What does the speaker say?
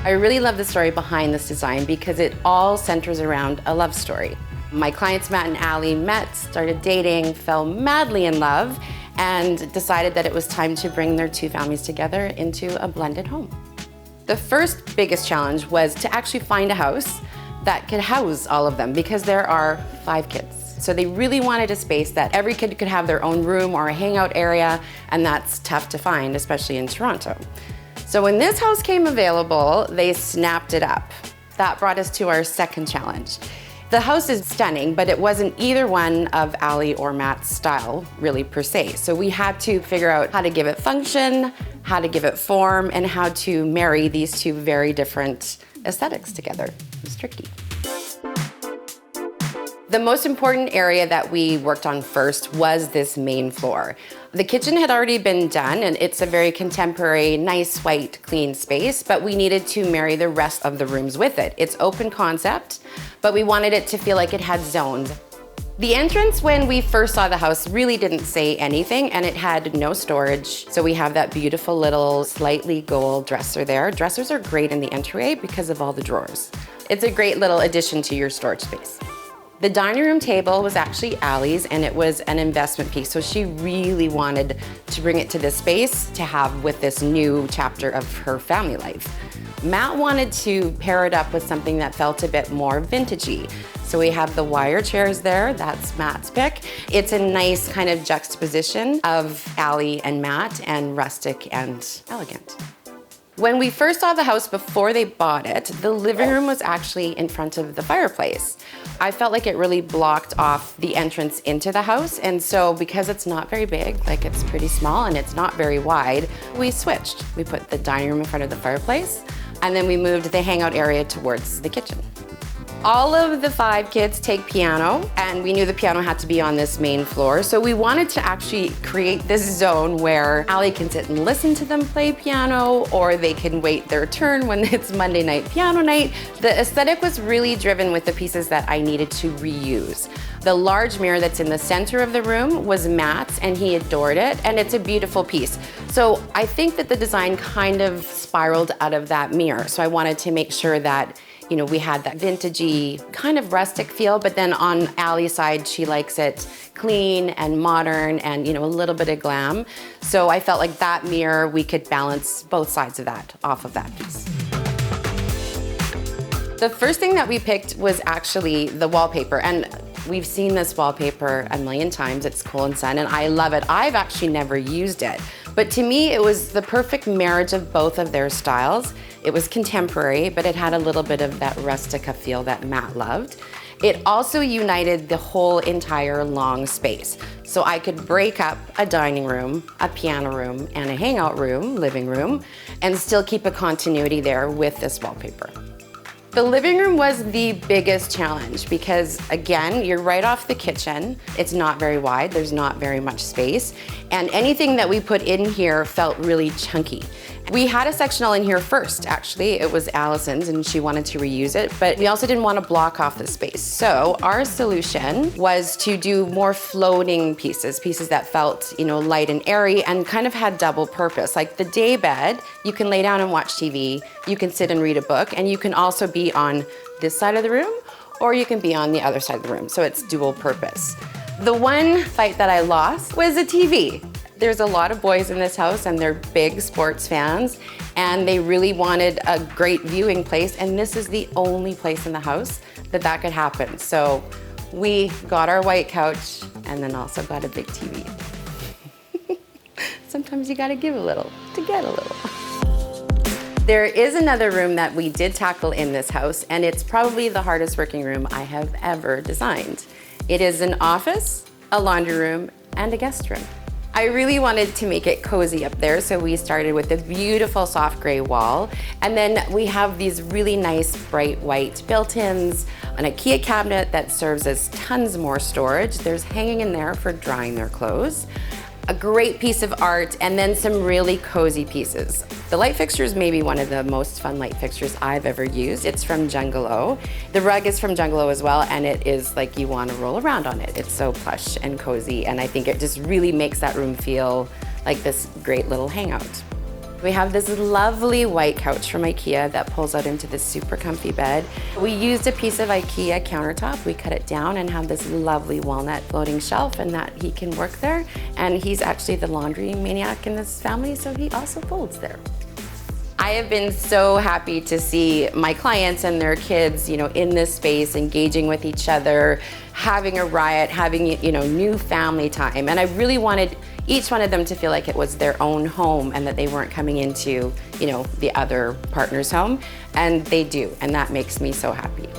I really love the story behind this design because it all centers around a love story. My clients Matt and Allie met, started dating, fell madly in love, and decided that it was time to bring their two families together into a blended home. The first biggest challenge was to actually find a house that could house all of them because there are 5 kids. So they really wanted a space that every kid could have their own room or a hangout area, and that's tough to find, especially in Toronto. So when this house came available, they snapped it up. That brought us to our second challenge. The house is stunning, but it wasn't either one of Allie or Matt's style, really, per se. So we had to figure out how to give it function, how to give it form, and how to marry these two very different aesthetics together. It was tricky. The most important area that we worked on first was this main floor. The kitchen had already been done, and it's a very contemporary, nice, white, clean space, but we needed to marry the rest of the rooms with it. It's open concept, but we wanted it to feel like it had zones. The entrance, when we first saw the house, really didn't say anything, and it had no storage. So we have that beautiful little slightly gold dresser there. Dressers are great in the entryway because of all the drawers. It's a great little addition to your storage space. The dining room table was actually Allie's, and it was an investment piece, so she really wanted to bring it to this space to have with this new chapter of her family life. Matt wanted to pair it up with something that felt a bit more vintagey. So we have the wire chairs there, that's Matt's pick. It's a nice kind of juxtaposition of Allie and Matt and rustic and elegant. When we first saw the house before they bought it, the living room was actually in front of the fireplace. I felt like it really blocked off the entrance into the house, and so because it's not very big, like it's pretty small and it's not very wide, we switched. We put the dining room in front of the fireplace, and then we moved the hangout area towards the kitchen. All of the 5 kids take piano, and we knew the piano had to be on this main floor, so we wanted to actually create this zone where Allie can sit and listen to them play piano, or they can wait their turn when it's Monday night piano night. The aesthetic was really driven with the pieces that I needed to reuse. The large mirror that's in the center of the room was Matt's, and he adored it, and it's a beautiful piece. So I think that the design kind of spiraled out of that mirror, so I wanted to make sure that we had that vintagey, kind of rustic feel, but then on Allie's side, she likes it clean and modern and, a little bit of glam. So I felt like that mirror, we could balance both sides of that, off of that piece. The first thing that we picked was actually the wallpaper, and we've seen this wallpaper a million times. It's Cool & Son, and I love it. I've actually never used it, but to me, it was the perfect marriage of both of their styles. It was contemporary, but it had a little bit of that rustica feel that Matt loved. It also united the whole entire long space. So I could break up a dining room, a piano room, and a hangout room, living room, and still keep a continuity there with this wallpaper. The living room was the biggest challenge because, again, you're right off the kitchen. It's not very wide, there's not very much space, and anything that we put in here felt really chunky. We had a sectional in here first, actually. It was Allison's, and she wanted to reuse it, but we also didn't want to block off the space. So our solution was to do more floating pieces that felt, light and airy and kind of had double purpose. Like the daybed, you can lay down and watch TV, you can sit and read a book, and you can also be on this side of the room, or you can be on the other side of the room, so it's dual purpose. The one fight that I lost was a TV. There's a lot of boys in this house, and they're big sports fans, and they really wanted a great viewing place, and this is the only place in the house that could happen. So we got our white couch and then also got a big TV. Sometimes you gotta give a little to get a little. There is another room that we did tackle in this house, and it's probably the hardest working room I have ever designed. It is an office, a laundry room, and a guest room. I really wanted to make it cozy up there, so we started with a beautiful soft gray wall, and then we have these really nice bright white built-ins, an Ikea cabinet that serves as tons more storage. There's hanging in there for drying their clothes, a great piece of art, and then some really cozy pieces. The light fixture is maybe one of the most fun light fixtures I've ever used. It's from Jungalow. The rug is from Jungalow as well, and it is like you want to roll around on it. It's so plush and cozy, and I think it just really makes that room feel like this great little hangout. We have this lovely white couch from Ikea that pulls out into this super comfy bed. We used a piece of Ikea countertop. We cut it down and have this lovely walnut floating shelf, and that he can work there. And he's actually the laundry maniac in this family, so he also folds there. I have been so happy to see my clients and their kids, in this space, engaging with each other, having a riot, having, new family time. And I really wanted each one of them to feel like it was their own home and that they weren't coming into, the other partner's home. And they do, and that makes me so happy.